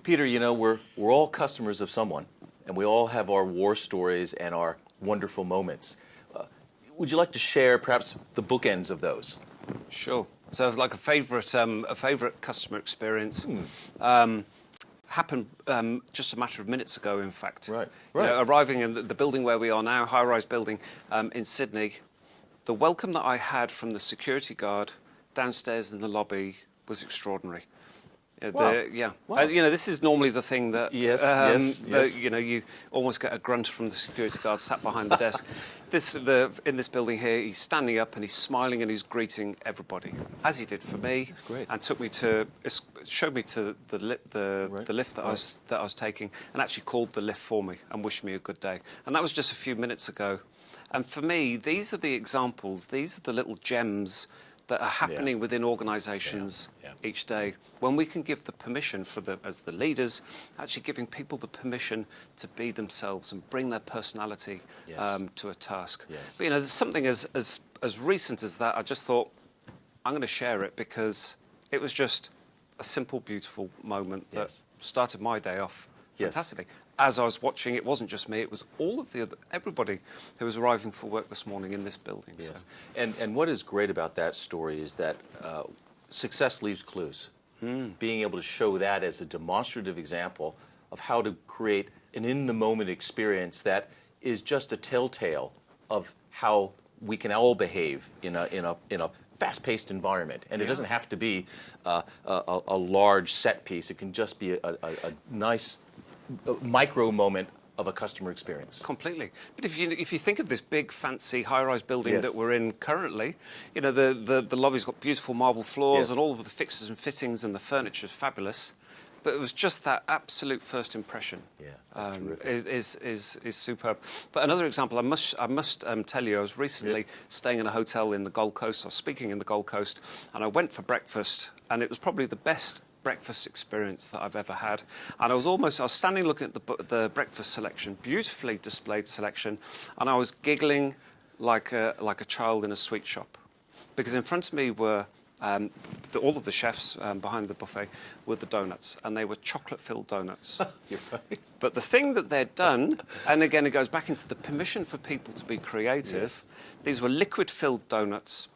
Peter, you know, we're all customers of someone, and we all have our war stories and our wonderful moments. Would you like to share perhaps the bookends of those? Sure. So it's like a favourite customer experience. Happened just a matter of minutes ago, in fact. Right. You know, arriving in the building where we are now, high-rise building in Sydney, the welcome that I had from the security guard downstairs in the lobby was extraordinary. Wow. Wow. You know, this is normally the thing that, Yes. you know, you almost get a grunt from the security guard sat behind the desk. In this building here, he's standing up and he's smiling and he's greeting everybody, as he did for me. That's great. And showed me to the lift that I was taking, and actually called the lift for me and wished me a good day. And that was just a few minutes ago. And for me, these are the examples, these are the little gems that are happening within organisations each day, when we can give the permission as the leaders, actually giving people the permission to be themselves and bring their personality to a task. Yes. But you know, there's something as recent as that. I just thought I'm going to share it because it was just a simple, beautiful moment that started my day off fantastically. As I was watching, it wasn't just me; it was all of everybody who was arriving for work this morning in this building. Yes. So. And what is great about that story is that success leaves clues. Being able to show that as a demonstrative example of how to create an in-the-moment experience that is just a telltale of how we can all behave in a fast-paced environment. And it doesn't have to be a large set piece. It can just be a nice micro moment of a customer experience. Completely. But if you think of this big, fancy, high-rise building that we're in currently, you know, the lobby's got beautiful marble floors and all of the fixtures and fittings and the furniture's fabulous. But it was just that absolute first impression. Yeah, that's terrific. Is superb. But another example, I must tell you, I was recently staying in a hotel in the Gold Coast. I was speaking in the Gold Coast, and I went for breakfast, and it was probably the best breakfast experience that I've ever had. And I was standing looking at the breakfast selection, beautifully displayed selection, and I was giggling like a child in a sweet shop, because in front of me were all of the chefs behind the buffet with the donuts, and they were chocolate-filled donuts. You're right. But the thing that they'd done, and again it goes back into the permission for people to be creative, these were liquid-filled donuts,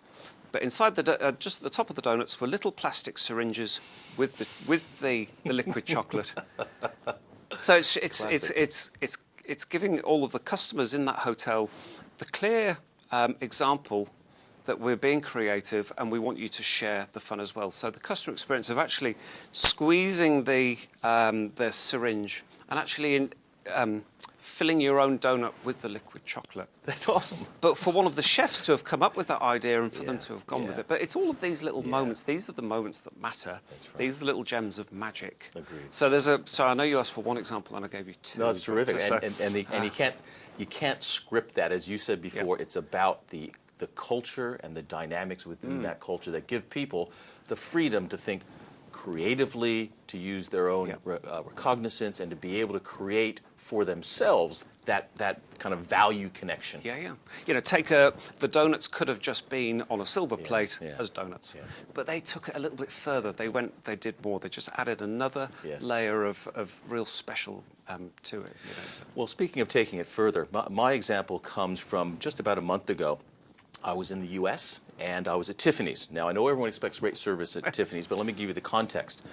but inside just at the top of the donuts were little plastic syringes with the liquid chocolate. So it's giving all of the customers in that hotel the clear example that we're being creative and we want you to share the fun as well. So the customer experience of actually squeezing the syringe and actually filling your own donut with the liquid chocolate. That's awesome. But for one of the chefs to have come up with that idea and for them to have gone with it. But it's all of these little moments. These are the moments that matter. That's right. These are the little gems of magic. Agreed. So I know you asked for one example and I gave you two. No, it's terrific. And you can't script that. As you said before, it's about the culture and the dynamics within that culture that give people the freedom to think creatively, to use their own recognizance, and to be able to create for themselves that kind of value connection. Yeah. You know, the donuts could have just been on a silver plate as donuts, but they took it a little bit further. They did more. They just added another layer of real special to it. You know, so. Well, speaking of taking it further, my example comes from just about a month ago. I was in the U.S. and I was at Tiffany's. Now, I know everyone expects great service at Tiffany's, but let me give you the context.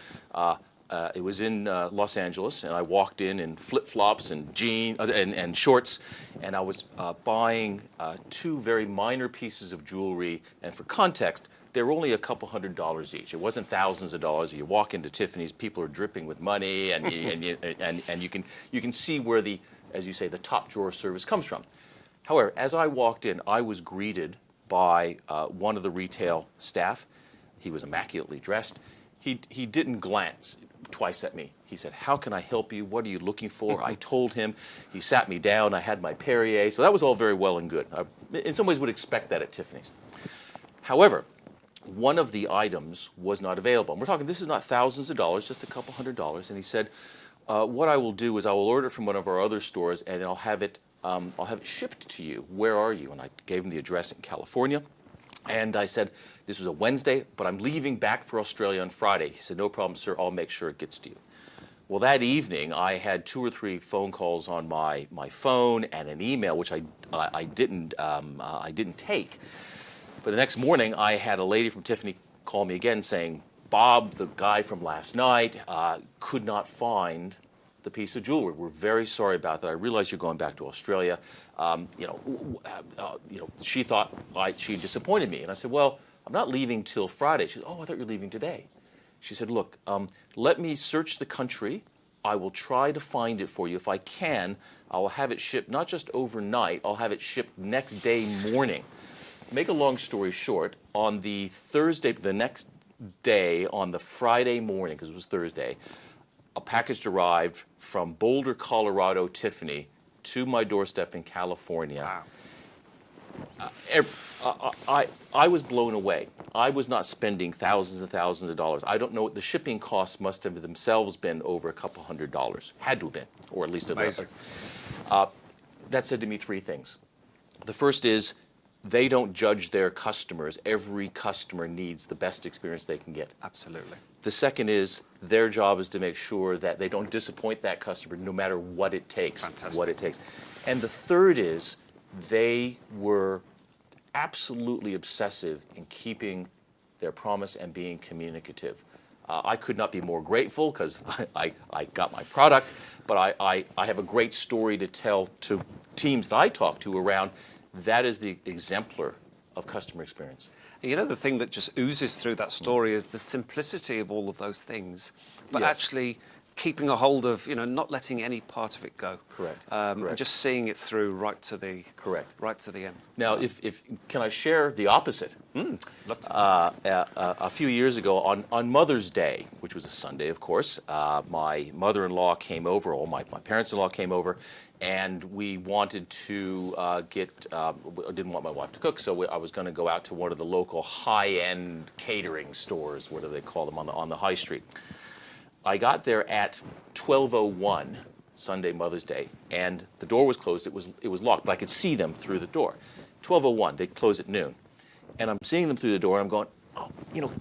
It was in Los Angeles, and I walked in flip-flops and jeans and shorts, and I was buying two very minor pieces of jewelry. And for context, they were only a couple $100s each. It wasn't thousands of dollars. You walk into Tiffany's, people are dripping with money, and you can see where as you say, the top drawer service comes from. However, as I walked in, I was greeted by one of the retail staff. He was immaculately dressed. He didn't glance twice at me. He said, "How can I help you? What are you looking for?" I told him. He sat me down. I had my Perrier. So that was all very well and good. I, in some ways, would expect that at Tiffany's. However, one of the items was not available. And we're talking, this is not thousands of dollars, just a couple $100s. And he said, what I will do is I will order it from one of our other stores, and I'll have it shipped to you. Where are you? And I gave him the address in California. And I said, this was a Wednesday, but I'm leaving back for Australia on Friday. He said, no problem, sir. I'll make sure it gets to you. Well, that evening, I had 2 or 3 phone calls on my phone and an email, which I didn't take. But the next morning, I had a lady from Tiffany call me again saying, Bob, the guy from last night, could not find the piece of jewelry. We're very sorry about that. I realize you're going back to Australia. She thought she disappointed me. And I said, well, I'm not leaving till Friday. She said, oh, I thought you were leaving today. She said, look, let me search the country. I will try to find it for you. If I can, I will have it shipped not just overnight, I'll have it shipped next day morning. Make a long story short, on the next day, on the Friday morning, because it was Thursday, a package arrived from Boulder, Colorado, Tiffany, to my doorstep in California. Wow. I was blown away. I was not spending thousands and thousands of dollars. I don't know what the shipping costs must have themselves been over a couple $100. Had to have been, or at least Amazing. That said to me 3 things. The first is they don't judge their customers. Every customer needs the best experience they can get. Absolutely. The second is their job is to make sure that they don't disappoint that customer no matter what it takes. Fantastic. What it takes. And the third is they were absolutely obsessive in keeping their promise and being communicative. I could not be more grateful because I got my product, but I have a great story to tell to teams that I talk to around that is the exemplar of customer experience. And you know, the thing that just oozes through that story is the simplicity of all of those things, but Yes. actually keeping a hold of, not letting any part of it go. Correct. And Correct. just seeing it through right to the Correct. right to the end. Now, if can I share the opposite? Love to. A few years ago, on Mother's Day, which was a Sunday, of course, my mother-in-law came over, or my parents-in-law came over, and we wanted to didn't want my wife to cook, so I was going to go out to one of the local high-end catering stores. What do they call them on the high street? I got there at 12:01 Sunday, Mother's Day, and the door was closed. It was locked, but I could see them through the door. 12:01, they close at noon, and I'm seeing them through the door. And I'm going, oh,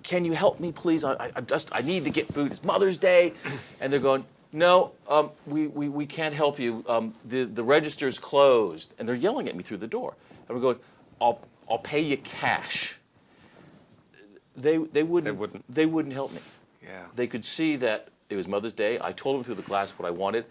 can you help me, please? I need to get food. It's Mother's Day, and they're going, no, we can't help you. The register's closed, and they're yelling at me through the door. And we're going, I'll pay you cash. They wouldn't help me. Yeah. They could see that it was Mother's Day. I told them through the glass what I wanted.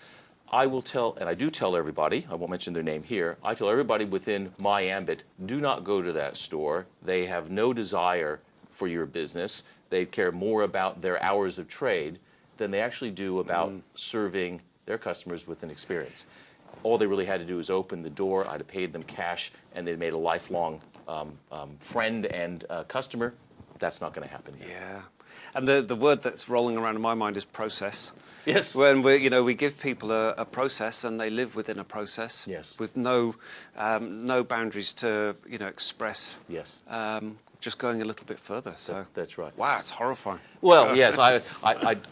I will tell, and I do tell everybody, I won't mention their name here, I tell everybody within my ambit, do not go to that store. They have no desire for your business. They care more about their hours of trade than they actually do about serving their customers with an experience. All they really had to do was open the door. I'd have paid them cash, and they'd made a lifelong friend and customer. That's not going to happen here. Yeah. And the word that's rolling around in my mind is process. Yes. When we give people a process and they live within a process. Yes. With no boundaries to express. Yes. Just going a little bit further. So That's right. wow, it's horrifying. Well, yes, I'm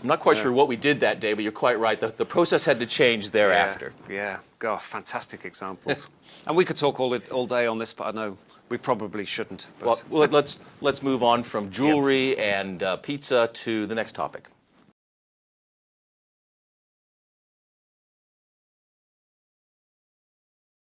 not quite sure what we did that day, but you're quite right. The process had to change thereafter. Yeah. God, fantastic examples. And we could talk all day on this, but I know we probably shouldn't. But Well, let's move on from jewelry and pizza to the next topic.